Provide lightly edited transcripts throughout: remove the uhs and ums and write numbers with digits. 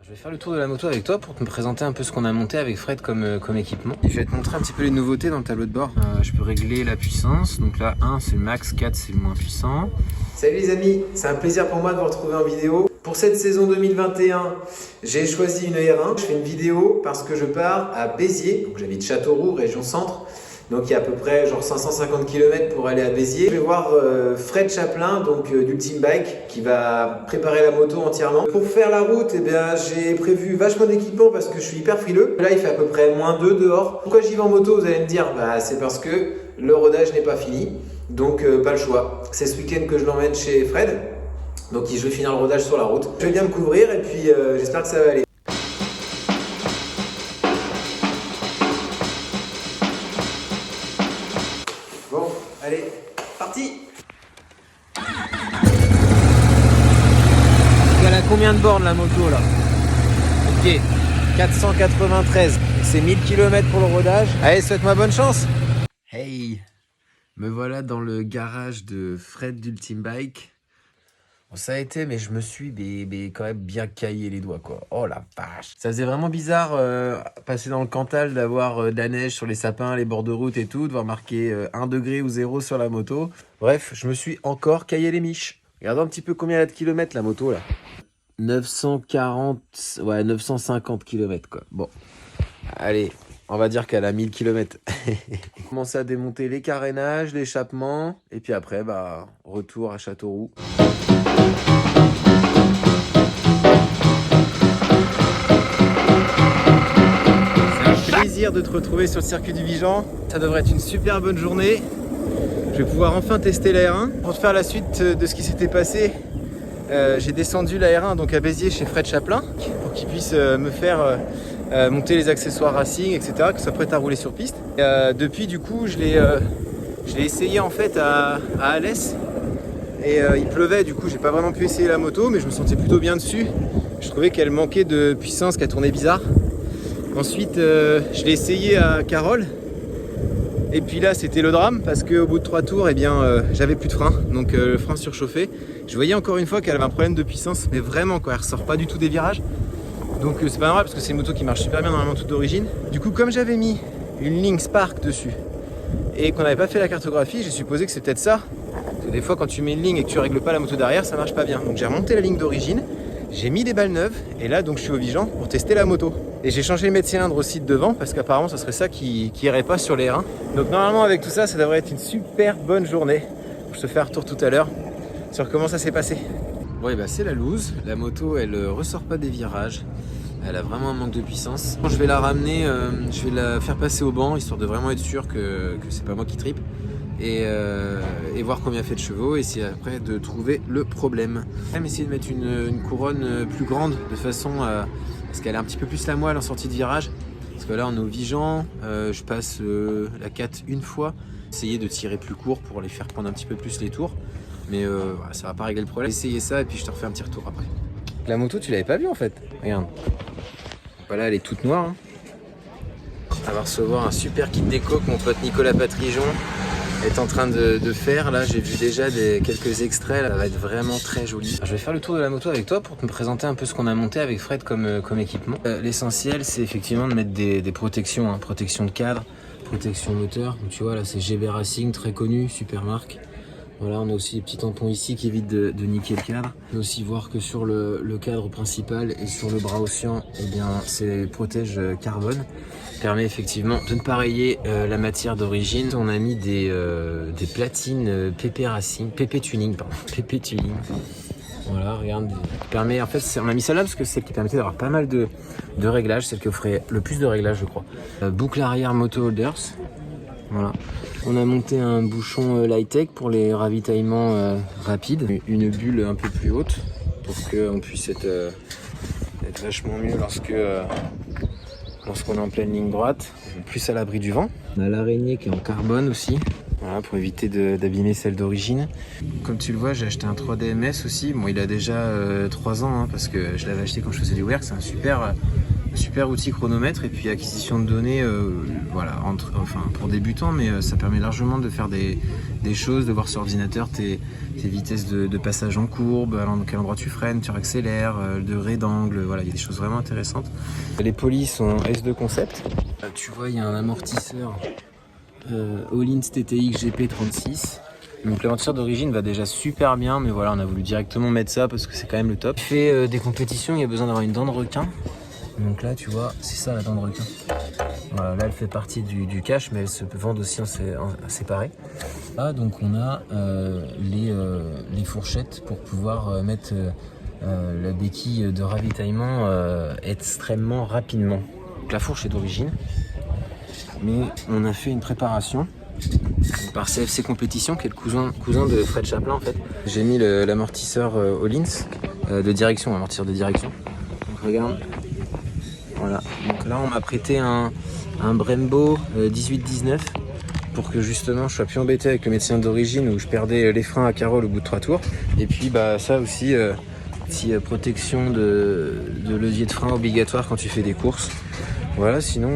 Je vais faire le tour de la moto avec toi pour te présenter un peu ce qu'on a monté avec Fred comme équipement. Et je vais te montrer un petit peu les nouveautés dans le tableau de bord. Je peux régler la puissance, donc là 1 c'est le max, 4 c'est le moins puissant. Salut les amis, c'est un plaisir pour moi de vous retrouver en vidéo. Pour cette saison 2021, j'ai choisi une R1. Je fais une vidéo parce que je pars à Béziers, donc j'habite Châteauroux, région centre. Donc il y a à peu près genre 550 km pour aller à Béziers. Je vais voir Fred Chaplin, donc d'Ultime Bike, qui va préparer la moto entièrement. Pour faire la route, eh bien, j'ai prévu vachement d'équipement parce que je suis hyper frileux. Là il fait à peu près -2 dehors. Pourquoi j'y vais en moto, vous allez me dire? C'est parce que le rodage n'est pas fini, donc pas le choix. C'est ce week-end que je l'emmène chez Fred, donc je vais finir le rodage sur la route. Je vais bien me couvrir et puis j'espère que ça va aller. Bon, allez, parti! Elle a combien de bornes la moto là? Ok, 493. C'est 1000 km pour le rodage. Allez, souhaite-moi bonne chance! Hey! Me voilà dans le garage de Fred d'Ultime Bike. Bon, ça a été, mais je me suis quand même bien caillé les doigts, quoi. Oh la vache! Ça faisait vraiment bizarre passer dans le Cantal, d'avoir de la neige sur les sapins, les bords de route et tout, de voir marquer 1 degré ou 0 sur la moto. Bref, je me suis encore caillé les miches. Regardons un petit peu combien elle a de kilomètres la moto là. 940, ouais 950 km quoi. Bon, allez, on va dire qu'elle a 1000 km. Commence à démonter les carénages, l'échappement, et puis après, retour à Châteauroux. C'est un plaisir de te retrouver sur le circuit du Vigan. Ça devrait être une super bonne journée. Je vais pouvoir enfin tester la R1. Pour te faire la suite de ce qui s'était passé, j'ai descendu la R1 donc à Béziers chez Fred Chaplin pour qu'il puisse me faire monter les accessoires racing, etc., que ça soit prête à rouler sur piste. Depuis du coup je l'ai essayé en fait à Alès et il pleuvait, du coup j'ai pas vraiment pu essayer la moto, mais je me sentais plutôt bien dessus. Je trouvais qu'elle manquait de puissance, qu'elle tournait bizarre. Ensuite je l'ai essayé à Carole. Et puis là c'était le drame parce qu'au bout de 3 tours j'avais plus de frein, donc le frein surchauffé. Je voyais encore une fois qu'elle avait un problème de puissance, mais vraiment quoi, elle ressort pas du tout des virages. Donc c'est pas normal parce que c'est une moto qui marche super bien normalement toute d'origine. Du coup comme j'avais mis une ligne Spark dessus et qu'on n'avait pas fait la cartographie, j'ai supposé que c'est peut-être ça. Parce que des fois quand tu mets une ligne et que tu règles pas la moto derrière, ça marche pas bien. Donc j'ai remonté la ligne d'origine, j'ai mis des balles neuves et là donc je suis au Vigan pour tester la moto. Et j'ai changé le mètre cylindre aussi de devant parce qu'apparemment ça serait ça qui irait pas sur les R1. Donc normalement avec tout ça, ça devrait être une super bonne journée. Je te fais un retour tout à l'heure sur comment ça s'est passé. Bon, c'est la loose. La moto elle ressort pas des virages. Elle a vraiment un manque de puissance. Je vais la ramener, je vais la faire passer au banc histoire de vraiment être sûr que c'est pas moi qui tripe. Et voir combien fait de chevaux, et essayer après de trouver le problème. Même essayer de mettre une couronne plus grande de façon à ce qu'elle ait un petit peu plus la moelle en sortie de virage. Parce que là on est au Vigan, je passe la 4 une fois. Essayer de tirer plus court pour les faire prendre un petit peu plus les tours. Mais ça va pas régler le problème. Essayez ça et puis je te refais un petit retour après. La moto tu l'avais pas vue en fait, regarde. Voilà, elle est toute noire. On va recevoir un super kit déco que mon pote Nicolas Patrijon est en train de faire. Là j'ai vu déjà quelques extraits, là, ça va être vraiment très joli. Je vais faire le tour de la moto avec toi pour te présenter un peu ce qu'on a monté avec Fred comme équipement. L'essentiel c'est effectivement de mettre des protections, protection de cadre, protection moteur. Donc tu vois là c'est GB Racing, très connu, super marque. Voilà, on a aussi des petits tampons ici qui évitent de niquer le cadre. On peut aussi voir que sur le cadre principal et sur le bras oscillant, c'est protège carbone. Permet effectivement de ne pas rayer la matière d'origine. On a mis des platines PP Racing, PP Tuning, pardon, PP Tuning. Voilà, regarde, permet, en fait, on a mis celle-là parce que c'est celle qui permettait d'avoir pas mal de réglages, celle qui offrait le plus de réglages, je crois. Boucle arrière Moto Holders. Voilà. On a monté un bouchon Lightech pour les ravitaillements rapides. Une bulle un peu plus haute pour qu'on puisse être vachement mieux lorsqu'on est en pleine ligne droite, plus à l'abri du vent. On a l'araignée qui est en carbone aussi, voilà, pour éviter d'abîmer celle d'origine. Comme tu le vois, j'ai acheté un 3DMS aussi. Bon, il a déjà 3 ans parce que je l'avais acheté quand je faisais du work. C'est un Super outil chronomètre et puis acquisition de données, voilà, pour débutants, mais ça permet largement de faire des choses, de voir sur ordinateur tes vitesses de passage en courbe, à quel endroit tu freines, tu accélères, le degré d'angle, voilà, il y a des choses vraiment intéressantes. Les polis sont S2 Concept. Tu vois, il y a un amortisseur Öhlins TTX GP36. Donc l'amortisseur d'origine va déjà super bien, mais voilà, on a voulu directement mettre ça parce que c'est quand même le top. Fait des compétitions, il y a besoin d'avoir une dent de requin. Donc là, tu vois, c'est ça la dent de requin. Voilà, là, elle fait partie du cache, mais elle se vend aussi en séparé. Là, donc on a les fourchettes pour pouvoir mettre la béquille de ravitaillement extrêmement rapidement. Donc la fourche est d'origine, mais on a fait une préparation par CFC Compétition, qui est le cousin de Fred Chaplin en fait. J'ai mis l'amortisseur Öhlins de direction, amortisseur de direction. Donc regarde, voilà. Donc là on m'a prêté un Brembo 18-19 pour que justement je sois plus embêté avec le médecin d'origine où je perdais les freins à carole au bout de 3 tours. Et puis bah ça aussi, petite protection de levier de frein obligatoire quand tu fais des courses. Voilà, sinon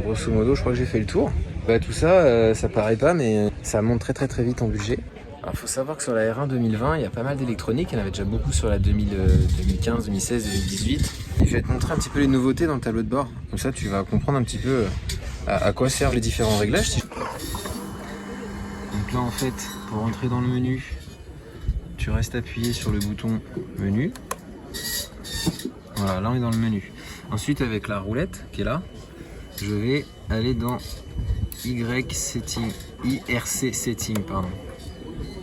grosso modo je crois que j'ai fait le tour. Bah, tout ça, ça paraît pas, mais ça monte très vite en budget. Alors, faut savoir que sur la R1 2020, il y a pas mal d'électronique. Il y en avait déjà beaucoup sur la 2015, 2016, 2018. Et je vais te montrer un petit peu les nouveautés dans le tableau de bord. Comme ça, tu vas comprendre un petit peu à quoi servent les différents réglages. Donc là, en fait, pour rentrer dans le menu, tu restes appuyé sur le bouton menu. Voilà, là, on est dans le menu. Ensuite, avec la roulette qui est là, je vais aller dans IRC setting, pardon.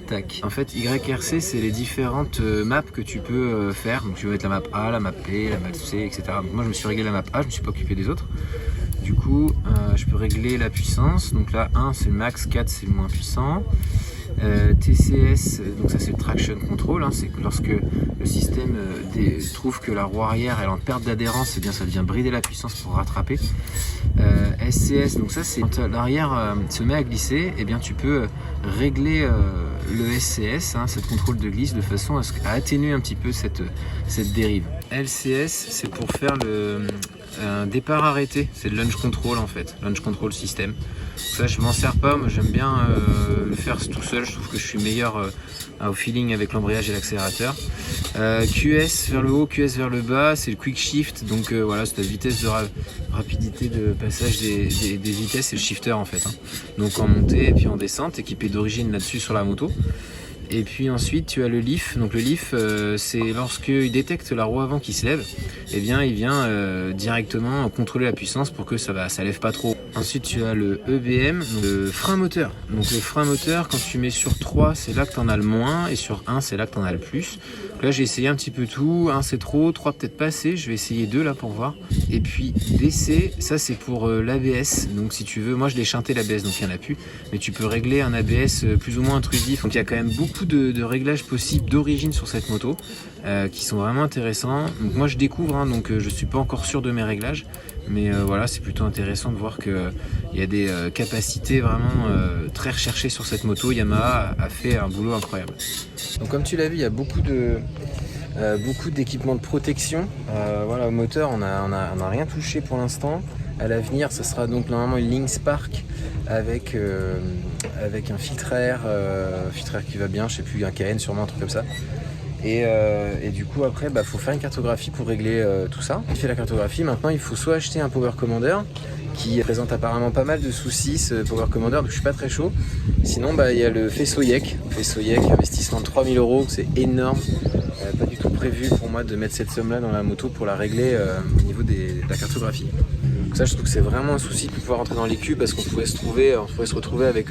Tac. En fait, YRC, c'est les différentes maps que tu peux faire. Donc, tu vas mettre la map A, la map B, la map C, etc. Donc, moi, je me suis réglé la map A, je me suis pas occupé des autres. Du coup, je peux régler la puissance. Donc là, 1, c'est le max, 4, c'est le moins puissant. TCS, donc ça c'est le traction control, hein, c'est que lorsque le système trouve que la roue arrière elle est en perte d'adhérence, eh bien ça vient brider la puissance pour rattraper. SCS, donc ça c'est quand l'arrière se met à glisser, eh bien tu peux régler le SCS, hein, cette contrôle de glisse, de façon à atténuer un petit peu cette dérive. LCS, c'est pour faire un départ arrêté, c'est le launch control en fait, launch control system. Ça je m'en sers pas, moi j'aime bien le faire tout seul, je trouve que je suis meilleur au feeling avec l'embrayage et l'accélérateur. QS vers le haut, QS vers le bas, c'est le quick shift, donc voilà, c'est la vitesse de rapidité de passage des vitesses, c'est le shifter en fait, hein. Donc en montée et puis en descente, équipé d'origine là-dessus sur la moto. Et puis ensuite tu as le leaf, donc le leaf c'est lorsqu'il détecte la roue avant qui se lève, eh bien il vient directement contrôler la puissance pour que ça lève pas trop. Ensuite tu as le EBM, donc le frein moteur. Donc le frein moteur, quand tu mets sur 3 c'est là que tu en as le moins et sur 1 c'est là que tu en as le plus. Donc là j'ai essayé un petit peu tout, 1 c'est trop, 3 peut-être pas assez, je vais essayer 2 là pour voir. Et puis DC, ça c'est pour l'ABS, donc si tu veux, moi je l'ai chanté l'ABS donc il n'y en a plus, mais tu peux régler un ABS plus ou moins intrusif, donc il y a quand même beaucoup de réglages possibles d'origine sur cette moto qui sont vraiment intéressants. Donc moi je découvre, hein, donc je suis pas encore sûr de mes réglages, mais voilà, c'est plutôt intéressant de voir qu'il y a des capacités vraiment très recherchées sur cette moto. Yamaha a fait un boulot incroyable. Donc comme tu l'as vu, il y a beaucoup d'équipements de protection. Voilà, au moteur on a rien touché pour l'instant. À l'avenir, ça sera donc normalement une ligne Spark avec un filtre à air qui va bien, je sais plus, un KN sûrement, un truc comme ça. Et du coup après faut faire une cartographie pour régler tout ça. Il fait la cartographie, maintenant il faut soit acheter un Power Commander qui présente apparemment pas mal de soucis, ce Power Commander, donc je suis pas très chaud. Sinon il y a le faisceau YEC, investissement de 3000 €, c'est énorme. Pas du tout prévu pour moi de mettre cette somme là dans la moto pour la régler au niveau de la cartographie. Donc ça je trouve que c'est vraiment un souci de pouvoir rentrer dans les cubes parce qu'on pourrait se retrouver avec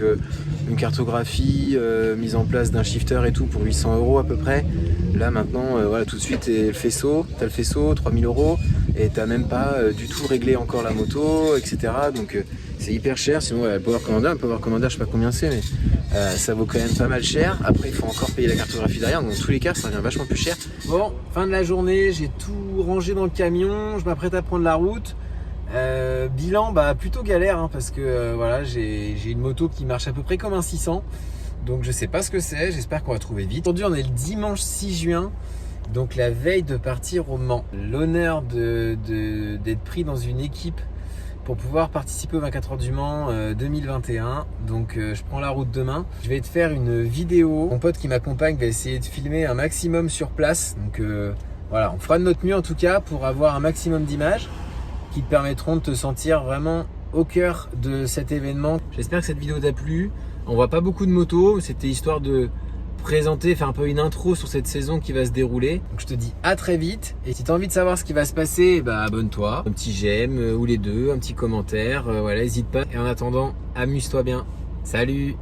une cartographie mise en place d'un shifter et tout pour 800 € à peu près. Là maintenant voilà, tout de suite t'as le faisceau 3000 € et t'as même pas du tout réglé encore la moto, etc. Donc c'est hyper cher. Sinon le Power Commander je sais pas combien c'est, mais ça vaut quand même pas mal cher. Après il faut encore payer la cartographie derrière, donc dans tous les cas ça revient vachement plus cher. Bon, fin de la journée, j'ai tout rangé dans le camion, je m'apprête à prendre la route. Bilan plutôt galère, hein, parce que voilà, j'ai une moto qui marche à peu près comme un 600, donc je sais pas ce que c'est, j'espère qu'on va trouver vite. Aujourd'hui on est le dimanche 6 juin Donc la veille de partir au Mans, l'honneur d'être pris dans une équipe pour pouvoir participer aux 24 heures du Mans 2021. Donc je prends la route demain. Je vais te faire une vidéo. Mon pote qui m'accompagne va essayer de filmer un maximum sur place. Donc voilà, on fera de notre mieux en tout cas pour avoir un maximum d'images qui te permettront de te sentir vraiment au cœur de cet événement. J'espère que cette vidéo t'a plu. On voit pas beaucoup de motos, c'était histoire de présenter, faire un peu une intro sur cette saison qui va se dérouler. Donc je te dis à très vite, et si tu as envie de savoir ce qui va se passer, bah abonne-toi, un petit j'aime ou les deux, un petit commentaire, voilà, n'hésite pas. Et en attendant, amuse-toi bien. Salut!